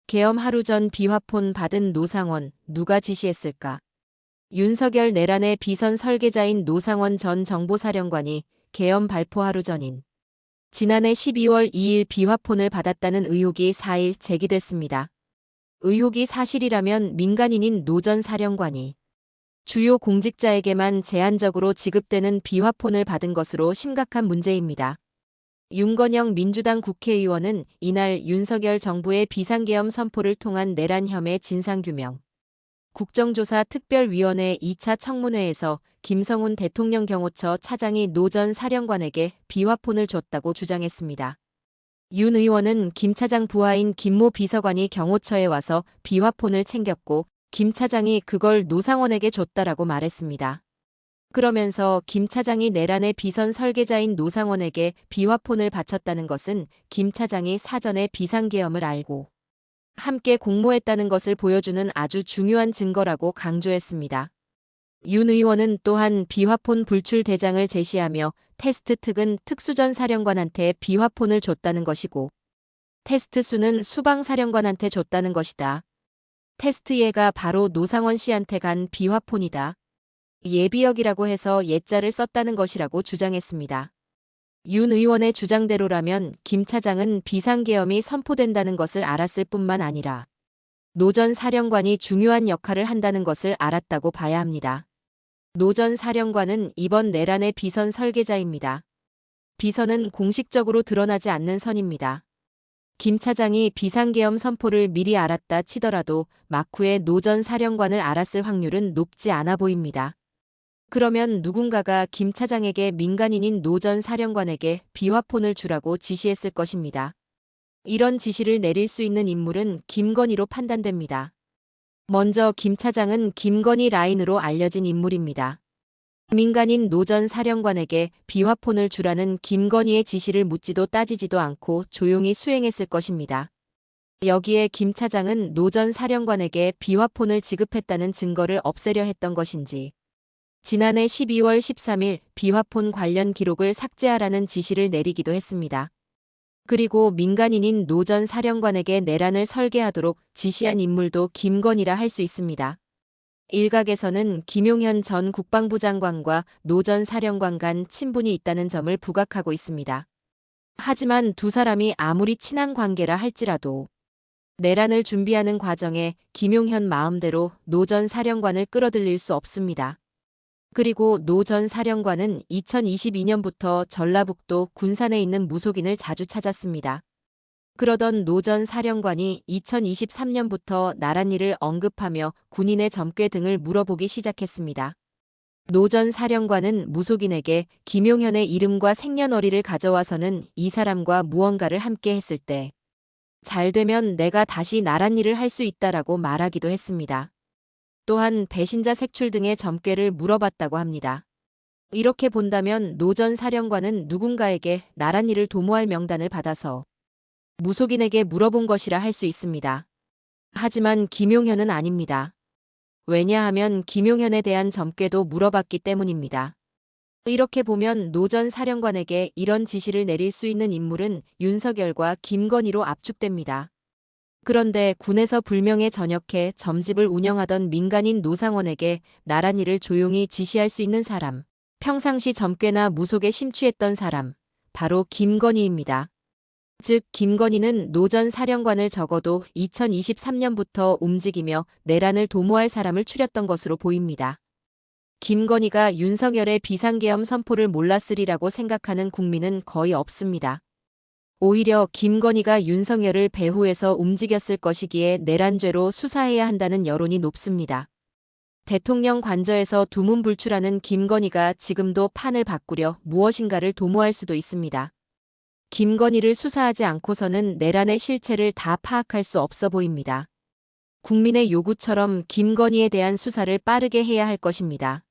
계엄 하루 전 비화폰 받은 노상원, 누가 지시했을까? 윤석열 내란의 비선 설계자인 노상원 전 정보사령관이 계엄 발포 하루 전인 지난해 12월 2일 비화폰을 받았다는 의혹이 4일 제기됐습니다. 의혹이 사실이라면 민간인인 노 전 사령관이 주요 공직자에게만 제한적으로 지급되는 비화폰을 받은 것으로 심각한 문제입니다. 윤건영 민주당 국회의원은 이날 윤석열 정부의 비상계엄 선포를 통한 내란 혐의 진상규명 국정조사 특별위원회 2차 청문회에서 김성훈 대통령 경호처 차장이 노 전 사령관에게 비화폰을 줬다고 주장했습니다. 윤 의원은 김 차장 부하인 김모 비서관이 경호처에 와서 비화폰을 챙겼고 김 차장이 그걸 노상원에게 줬다라고 말했습니다. 그러면서 김 차장이 내란의 비선 설계자인 노상원에게 비화폰을 바쳤다는 것은 김 차장이 사전에 비상계엄을 알고 함께 공모했다는 것을 보여주는 아주 중요한 증거라고 강조했습니다. 윤 의원은 또한 비화폰 불출 대장을 제시하며 테스트 특은 특수전 사령관한테 비화폰을 줬다는 것이고 테스트 수는 수방 사령관한테 줬다는 것이다. 테스트 예가 바로 노상원 씨한테 간 비화폰이다. 예비역이라고 해서 예자를 썼다는 것이라고 주장했습니다. 윤 의원의 주장대로라면 김 차장은 비상계엄이 선포된다는 것을 알았을 뿐만 아니라 노 전 사령관이 중요한 역할을 한다는 것을 알았다고 봐야 합니다. 노 전 사령관은 이번 내란의 비선 설계자입니다. 비선은 공식적으로 드러나지 않는 선입니다. 김 차장이 비상계엄 선포를 미리 알았다 치더라도 막후에 노 전 사령관을 알았을 확률은 높지 않아 보입니다. 그러면 누군가가 김 차장에게 민간인인 노 전 사령관에게 비화폰을 주라고 지시했을 것입니다. 이런 지시를 내릴 수 있는 인물은 김건희로 판단됩니다. 먼저 김 차장은 김건희 라인으로 알려진 인물입니다. 민간인 노 전 사령관에게 비화폰을 주라는 김건희의 지시를 묻지도 따지지도 않고 조용히 수행했을 것입니다. 여기에 김 차장은 노 전 사령관에게 비화폰을 지급했다는 증거를 없애려 했던 것인지 지난해 12월 13일 비화폰 관련 기록을 삭제하라는 지시를 내리기도 했습니다. 그리고 민간인인 노 전 사령관에게 내란을 설계하도록 지시한 인물도 김건희라 할 수 있습니다. 일각에서는 김용현 전 국방부 장관과 노 전 사령관 간 친분이 있다는 점을 부각하고 있습니다. 하지만 두 사람이 아무리 친한 관계라 할지라도 내란을 준비하는 과정에 김용현 마음대로 노 전 사령관을 끌어들일 수 없습니다. 그리고 노 전 사령관은 2022년부터 전라북도 군산에 있는 무속인을 자주 찾았습니다. 그러던 노 전 사령관이 2023년부터 나란 일을 언급하며 군인의 점괘 등을 물어보기 시작했습니다. 노 전 사령관은 무속인에게 김용현의 이름과 생년월일을 가져와서는 이 사람과 무언가를 함께 했을 때 잘 되면 내가 다시 나란 일을 할 수 있다라고 말하기도 했습니다. 또한 배신자 색출 등의 점괘를 물어봤다고 합니다. 이렇게 본다면 노 전 사령관은 누군가에게 나란 일을 도모할 명단을 받아서 무속인에게 물어본 것이라 할 수 있습니다. 하지만 김용현은 아닙니다. 왜냐하면 김용현에 대한 점괘도 물어봤기 때문입니다. 이렇게 보면 노 전 사령관에게 이런 지시를 내릴 수 있는 인물은 윤석열과 김건희로 압축됩니다. 그런데 군에서 불명예 전역해 점집을 운영하던 민간인 노상원에게 나란 일을 조용히 지시할 수 있는 사람, 평상시 점괘나 무속에 심취했던 사람, 바로 김건희입니다. 즉 김건희는 노 전 사령관을 적어도 2023년부터 움직이며 내란을 도모할 사람을 추렸던 것으로 보입니다. 김건희가 윤석열의 비상계엄 선포를 몰랐으리라고 생각하는 국민은 거의 없습니다. 오히려 김건희가 윤석열을 배후에서 움직였을 것이기에 내란죄로 수사해야 한다는 여론이 높습니다. 대통령 관저에서 두문불출하는 김건희가 지금도 판을 바꾸려 무엇인가를 도모할 수도 있습니다. 김건희를 수사하지 않고서는 내란의 실체를 다 파악할 수 없어 보입니다. 국민의 요구처럼 김건희에 대한 수사를 빠르게 해야 할 것입니다.